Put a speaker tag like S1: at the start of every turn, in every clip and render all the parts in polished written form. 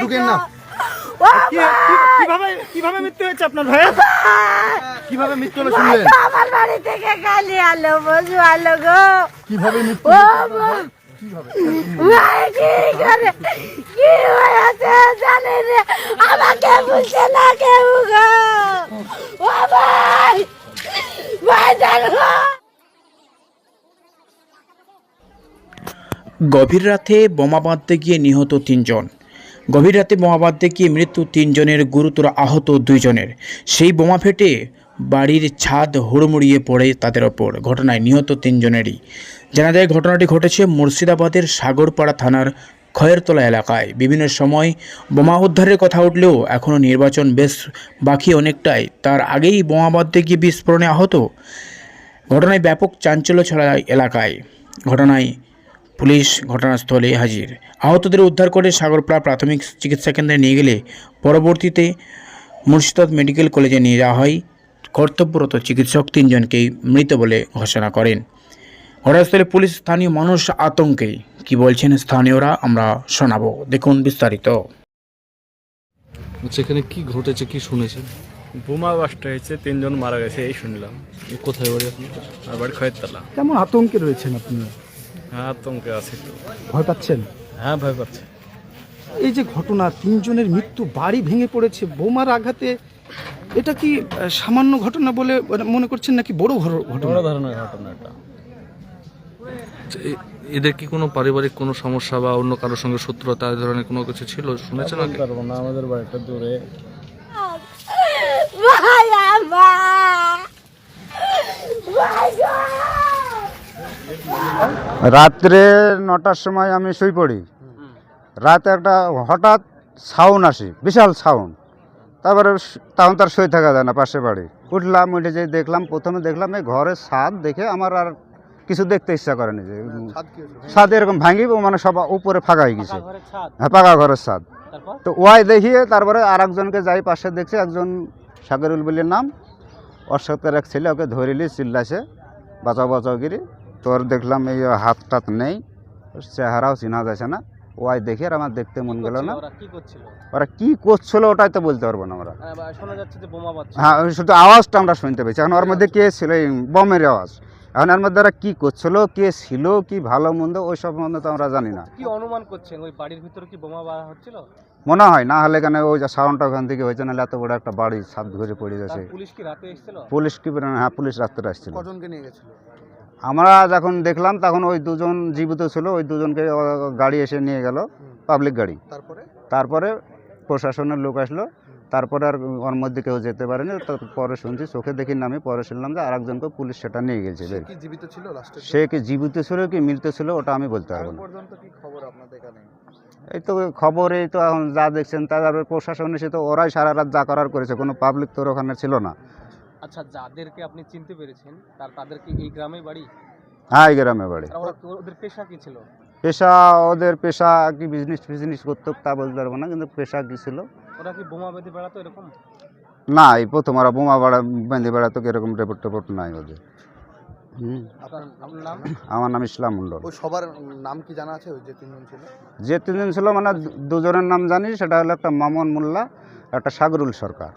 S1: ঢুকেন না। কিভাবে মৃত্যু হয়েছে আপনার ভাই? কিভাবে মৃত্যু হলো শুনলেন?
S2: আমার বাড়ি থেকে গালি আলো বসু আলো গো।
S1: কিভাবে মৃত্যু
S2: ও
S1: হয়েছে? কিভাবে?
S2: ভাই কি করে কি হয়েছে জানি রে, আমাকে বুঝছে না কেউ গো। ও ভাই ভাই জানো
S3: গভীর রাতে বোমা বাঁধতে গিয়ে নিহত ৩ জন। গভীর রাতে বোমা বাঁধতে গিয়ে মৃত্যু ৩ জনের, গুরুতর আহত 2 জনের। সেই বোমা ফেটে বাড়ির ছাদ হুড়মুড়িয়ে পড়ে তাদের ওপর। ঘটনায় নিহত 3 জনেরই। জানা যায় ঘটনাটি ঘটেছে মুর্শিদাবাদের সাগরপাড়া থানার খয়েরতলা এলাকায়। বিভিন্ন সময় বোমা উদ্ধারের কথা উঠলেও এখনও নির্বাচন বেশ বাকি অনেকটাই, তার আগেই বোমা বাঁধতে গিয়ে বিস্ফোরণে আহত। ঘটনায় ব্যাপক চাঞ্চল্য ছড়ায় এলাকায়। ঘটনায় পুলিশ ঘটনাস্থলে হাজির। আহতদের উদ্ধার করে সাগরপাড়া প্রাথমিক চিকিৎসা কেন্দ্রে নিয়ে গেলে পরবর্তীতে মুর্শিদাবাদ মেডিকেল কলেজে নিয়ে যাওয়া হয়। কর্তব্যরত চিকিৎসক 3 জনকেই মৃত বলে ঘোষণা করেন। ঘটনাস্থলে পুলিশ, স্থানীয় মানুষ আতঙ্কে। কি বলছেন স্থানীয়রা আমরা শোনাবো, দেখুন বিস্তারিত।
S4: সেখানে কি ঘটেছে, কি শুনেছেন?
S5: বোমা বাস্ট হয়েছে, 3 জন মারা গেছে এই শুনলাম।
S4: কোথায় বাড়ি আপনার?
S5: আর বাড়ি খয়েরতলা।
S1: কেমন আতঙ্কে রয়েছেন আপনি?
S5: হ্যাঁ আতঙ্কে আছে তো।
S1: ভয় পাচ্ছেন?
S5: হ্যাঁ ভয় পাচ্ছে।
S1: এই যে ঘটনা, 3 জনের মৃত্যু, বাড়ি ভেঙে পড়েছে বোমার আঘাতে, এটা কি সামান্য ঘটনা বলে মনে করছেন নাকি বড় ঘটনা?
S5: বড় ধরনের ঘটনা এটা।
S4: এদের কি কোনো পারিবারিক কোনো সমস্যা বা অন্য কারোর সঙ্গে শত্রুতা এই ধরনের কোনো কিছু ছিল, শুনেছেন নাকি?
S5: পারবো না, আমাদের বাড়িটা দূরে।
S2: ভাই আমার ভাই গো।
S6: রাত্রে 9টার সময় আমি শুই পড়ি। রাতে একটা হঠাৎ সাউন্ড আসে, বিশাল সাউন্ড। তারপরে তখন তার শুয়ে থাকা যায় না, পাশে বাড়ি। উঠলাম, উঠে যে দেখলাম, প্রথমে দেখলাম এই ঘরের ছাদ দেখে আমার আর কিছু দেখতে ইচ্ছা করেনি। যে ছাদ এরকম ভাঙি, মানে সব উপরে ফাঁকা হয়ে গেছে। হ্যাঁ, পাকা ঘরের ছাদ। তো ওয়াই দেখিয়ে তারপরে আর একজনকে যাই পাশে দেখছি, একজন সাগরুল বলে নাম, ওর সাথে এক ছেলে, ওকে ধরিলি চিল্লাছে বাঁচাও বাঁচাও গিরি। তোর দেখলাম এই হাত টাত নেই, চেহারাও চেনা যাচ্ছে না। ওয়াই দেখে আর আমার দেখতে মন গেল না। ওরা কি করছিল ওটাই তো বলতে পারবো না আমরা। হ্যাঁ, শুধু আওয়াজটা আমরা শুনতে পেয়েছি। এখন ওর মধ্যে কে ছিল, এই বমের আওয়াজ। এখন এর মধ্যে ওরা কি করছিল, কে ছিল, কি ভালো মন্দ, ওই সব মন্দ তো আমরা জানি না।
S7: কি অনুমান করছেন, ওই বাড়ির ভিতরে কি বোমা বাড়া হচ্ছিল?
S6: মনে হয় না হলে কেন ওই যে সাউন্ডটা ওখান থেকে হয়েছে, নাহলে এত বড় একটা বাড়ি ছাদ ঘুরে পড়ে যাচ্ছে।
S7: পুলিশ কি রাতে এসেছিল?
S6: পুলিশ কি? হ্যাঁ, পুলিশ রাত্রে আসছিল।
S1: কজনকে নিয়ে গেছিল?
S6: আমরা যখন দেখলাম তখন ওই 2 জন জীবিত ছিল, ওই 2 জনকে গাড়ি এসে নিয়ে গেল, পাবলিক গাড়ি। তারপরে প্রশাসনের লোক আসলো, তারপরে আর ওর মধ্যে কেউ যেতে পারেনি। পরে শুনছি, চোখে দেখি না আমি, পরে শুনলাম যে আরেকজনকে পুলিশ সেটা নিয়ে গেছে। সে কি জীবিত ছিল কি মৃত ছিল ওটা আমি বলতে পারবো না। এই তো খবর, এই তো এখন যা দেখছেন, তারপরে প্রশাসন এসে তো ওরাই সারা রাত যা করার করেছে, কোনো পাবলিক তো ওখানে ছিল না।
S7: আচ্ছা, যাদেরকে আপনি চিনতে পেরেছেন তাদের কি এই গ্রামে বাড়ি?
S6: হ্যাঁ, এই গ্রামে বাড়ি।
S7: ওদের পেশা কি ছিল?
S6: ওদের পেশা কি বিজনেস করতো তা বলতে পারবো না, কিন্তু পেশা কি ছিল।
S7: ওরা কি বোমা বেঁধে বেড়াতো এরকম?
S6: না, এই প্রথম ওরা বোমা বেঁধে বেড়াতো, এরকম রেপোর্ট নাই ওদের। আমার নাম ইসলাম মন্ডল।
S1: ওই সবার নাম কি জানা আছে? ওই যে 3 জন ছিল,
S6: যে 3 জন ছিল, মানে 2 জনের নাম জানি, সেটা হলো একটা মামুন মোল্লা, একটা সাগরুল সরকার।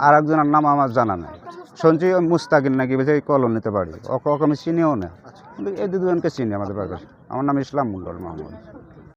S6: আর একজনের নাম আমার জানা নাই। শুনছি মুস্তাকিন নাকি, এই কলোনিতে বাড়ি। ওকে আমি চিনিও না, কিন্তু এই 2 জনকে চিনি আমাদের বাড়ির। আমার নাম ইসলাম মন্ডল মাহমুদ।